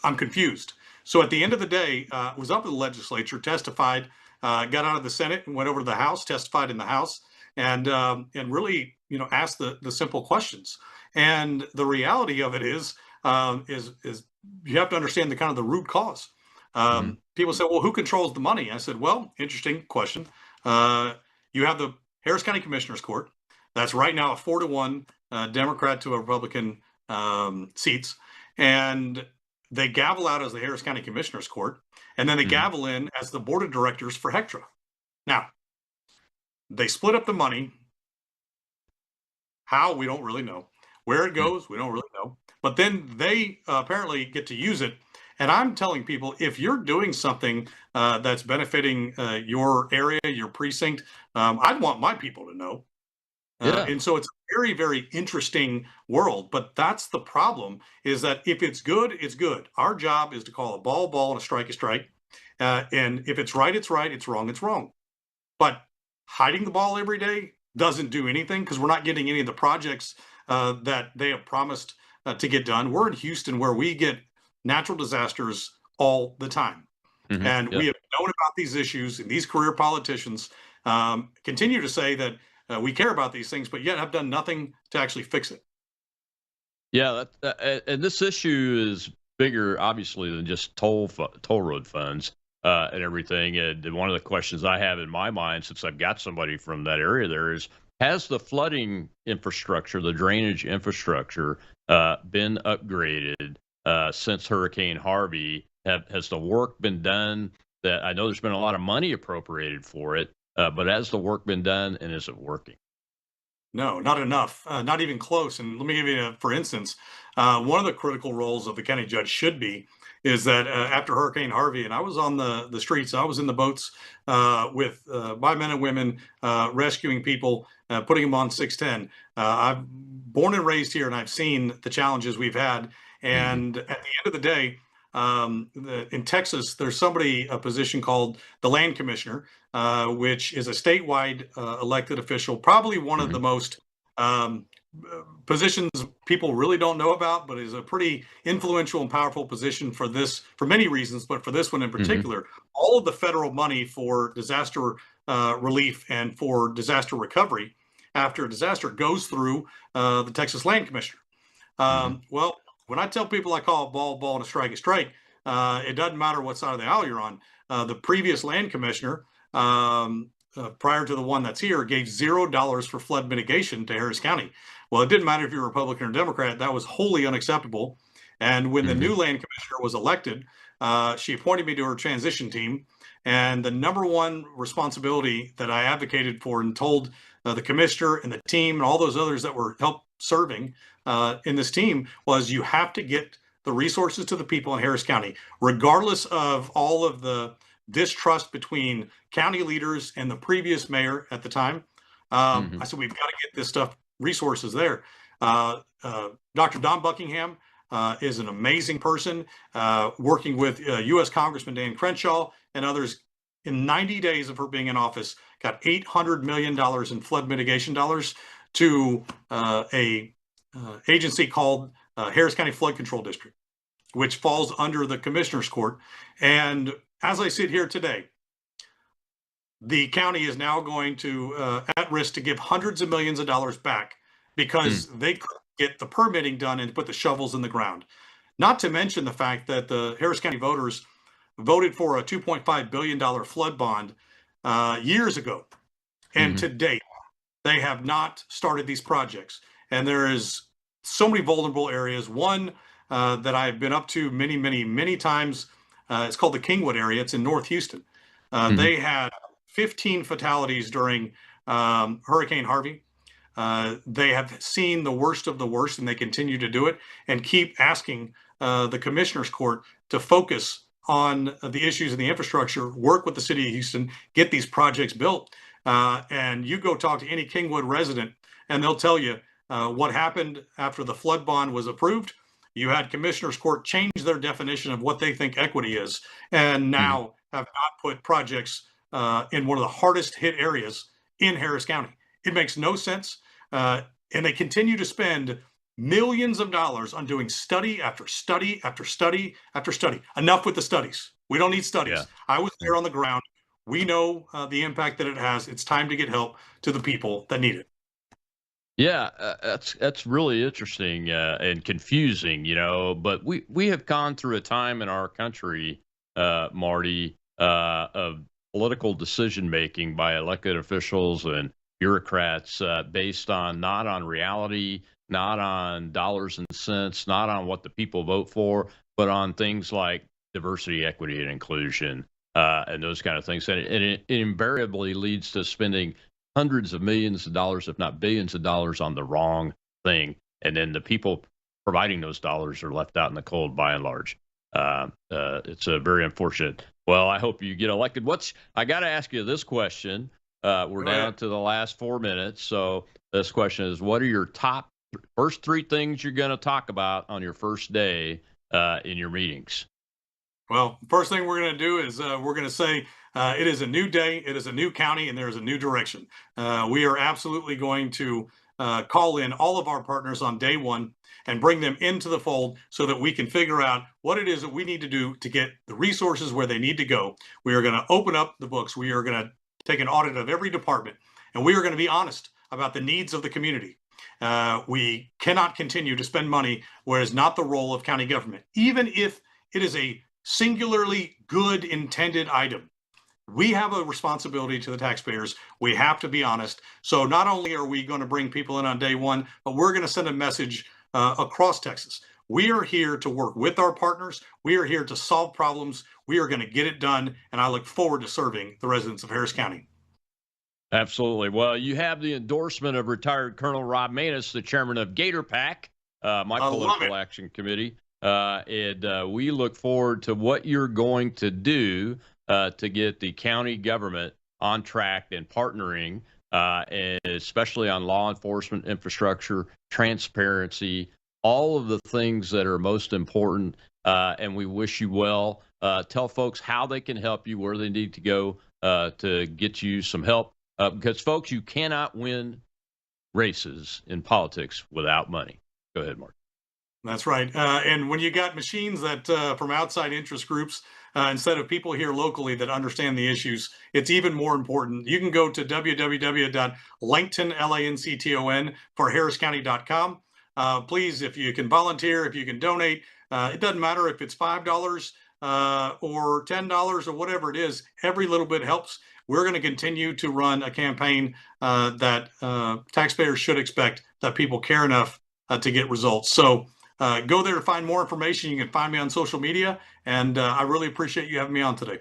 I'm confused. So at the end of the day, was up in the legislature, testified, got out of the Senate and went over to the House, testified in the House, and really, asked the simple questions. And the reality of it is you have to understand the kind of the root cause. People say, well, who controls the money? I said, well, interesting question. You have the Harris County Commissioners Court. That's right now a 4-1 Democrat to a Republican seats. And they gavel out as the Harris County Commissioners Court, and then they gavel in as the board of directors for HECTRA. Now, they split up the money. How, we don't really know. Where it goes, we don't really know. But then they apparently get to use it. And I'm telling people, if you're doing something that's benefiting your area, your precinct, I'd want my people to know. Yeah. And so it's a very, very interesting world. But that's the problem, is that if it's good, it's good. Our job is to call a ball, and a strike. And if it's right, it's right. It's wrong, it's wrong. But hiding the ball every day doesn't do anything, because we're not getting any of the projects that they have promised to get done. We're in Houston, where we get natural disasters all the time. And Yeah. we have known about these issues, and these career politicians continue to say that we care about these things, but yet have done nothing to actually fix it. Yeah, and this issue is bigger, obviously, than just toll road funds and everything. And one of the questions I have in my mind, since I've got somebody from that area there, is has the flooding infrastructure, the drainage infrastructure, been upgraded since Hurricane Harvey? Has the work been done? That I know there's been a lot of money appropriated for it, but has the work been done, and is it working? No, not enough, not even close. And let me give you, for instance, one of the critical roles of the county judge should be is that after Hurricane Harvey, and I was on the streets, I was in the boats with my men and women rescuing people, putting them on 610. I'm born and raised here, and I've seen the challenges we've had. And at the end of the day, in Texas, there's a position called the land commissioner, which is a statewide elected official, probably one of the most um, positions people really don't know about, but is a pretty influential and powerful position for many reasons, but for this one in particular. All of the federal money for disaster relief and for disaster recovery after a disaster goes through the Texas Land Commissioner. Well, when I tell people I call a ball, and a strike, it doesn't matter what side of the aisle you're on. The previous land commissioner, prior to the one that's here, gave $0 for flood mitigation to Harris County. Well, it didn't matter if you're Republican or Democrat. That was wholly unacceptable. And when the new land commissioner was elected, she appointed me to her transition team. And the number one responsibility that I advocated for and told the commissioner and the team and all those others that were help serving in this team was, you have to get the resources to the people in Harris County, regardless of all of the distrust between county leaders and the previous mayor at the time. I said, we've got to get this stuff, resources there. Dr. Don Buckingham is an amazing person, working with U.S. Congressman Dan Crenshaw and others. In 90 days of her being in office, got $800 million in flood mitigation dollars to a agency called Harris County Flood Control District, which falls under the Commissioner's Court. And as I sit here today, the county is now going to at risk to give hundreds of millions of dollars back because they couldn't get the permitting done and put the shovels in the ground. Not to mention the fact that the Harris County voters voted for a $2.5 billion flood bond years ago. And to date, they have not started these projects. And there is so many vulnerable areas. One that I've been up to many times, it's called the Kingwood area. It's in North Houston. They had 15 fatalities during Hurricane Harvey. They have seen the worst of the worst, and they continue to do it and keep asking the Commissioner's Court to focus on the issues in the infrastructure, work with the city of Houston, get these projects built. And you go talk to any Kingwood resident, and they'll tell you what happened after the flood bond was approved. You had Commissioner's Court change their definition of what they think equity is, and now have not put projects in one of the hardest hit areas in Harris County. It makes no sense. And they continue to spend millions of dollars on doing study after study after study after study. Enough with the studies. We don't need studies. Yeah. I was there on the ground. We know the impact that it has. It's time to get help to the people that need it. Yeah, that's really interesting and confusing, But we have gone through a time in our country, Marty, of political decision making by elected officials and bureaucrats based on not on reality, not on dollars and cents, not on what the people vote for, but on things like diversity, equity, and inclusion, and those kind of things. And it invariably leads to spending hundreds of millions of dollars, if not billions of dollars, on the wrong thing. And then the people providing those dollars are left out in the cold by and large. It's a very unfortunate. Well, I hope you get elected. I got to ask you this question. We're down to the last 4 minutes. So this question is, what are your first three things you're going to talk about on your first day in your meetings? Well, first thing we're going to do is we're going to say it is a new day, it is a new county, and there is a new direction. We are absolutely going to call in all of our partners on day one and bring them into the fold so that we can figure out what it is that we need to do to get the resources where they need to go. We are going to open up the books. We are going to take an audit of every department, and we are going to be honest about the needs of the community. We cannot continue to spend money where it's not the role of county government, even if it is a singularly good intended item. We have a responsibility to the taxpayers. We have to be honest. So not only are we going to bring people in on day one, but we're going to send a message across Texas. We are here to work with our partners. We are here to solve problems. We are going to get it done. And I look forward to serving the residents of Harris County. Absolutely. Well, you have the endorsement of retired Colonel Rob Maness, the chairman of Gator PAC, my political action committee. And we look forward to what you're going to do to get the county government on track and partnering, and especially on law enforcement, infrastructure, transparency, all of the things that are most important. And we wish you well. Tell folks how they can help you, where they need to go to get you some help. Because, folks, you cannot win races in politics without money. Go ahead, Mark. That's right. And when you got machines that from outside interest groups, instead of people here locally that understand the issues, it's even more important. You can go to www.lancton, for harriscounty.com. Please, if you can volunteer, if you can donate, it doesn't matter if it's $5 or $10 or whatever it is, every little bit helps. We're going to continue to run a campaign that taxpayers should expect, that people care enough to get results. So go there to find more information. You can find me on social media, and I really appreciate you having me on today.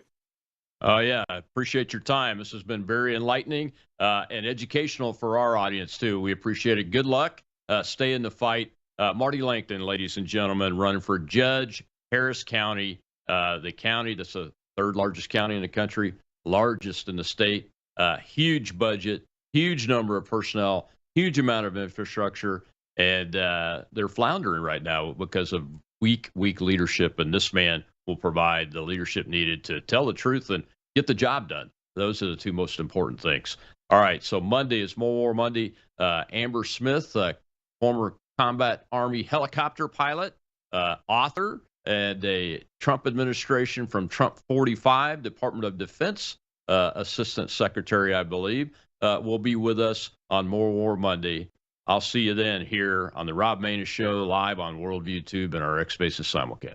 Oh, yeah. I appreciate your time. This has been very enlightening and educational for our audience, too. We appreciate it. Good luck. Stay in the fight. Marty Langton, ladies and gentlemen, running for Judge, Harris County, the county that's the third largest county in the country, largest in the state, huge budget, huge number of personnel, huge amount of infrastructure. And they're floundering right now because of weak leadership. And this man will provide the leadership needed to tell the truth and get the job done. Those are the two most important things. All right. So Monday is More War Monday. Amber Smith, former combat Army helicopter pilot, author, and a Trump administration from Trump 45, Department of Defense, Assistant Secretary, I believe, will be with us on More War Monday. I'll see you then here on the Rob Maness Show, live on Worldview Tube and our X Spaces simulcast.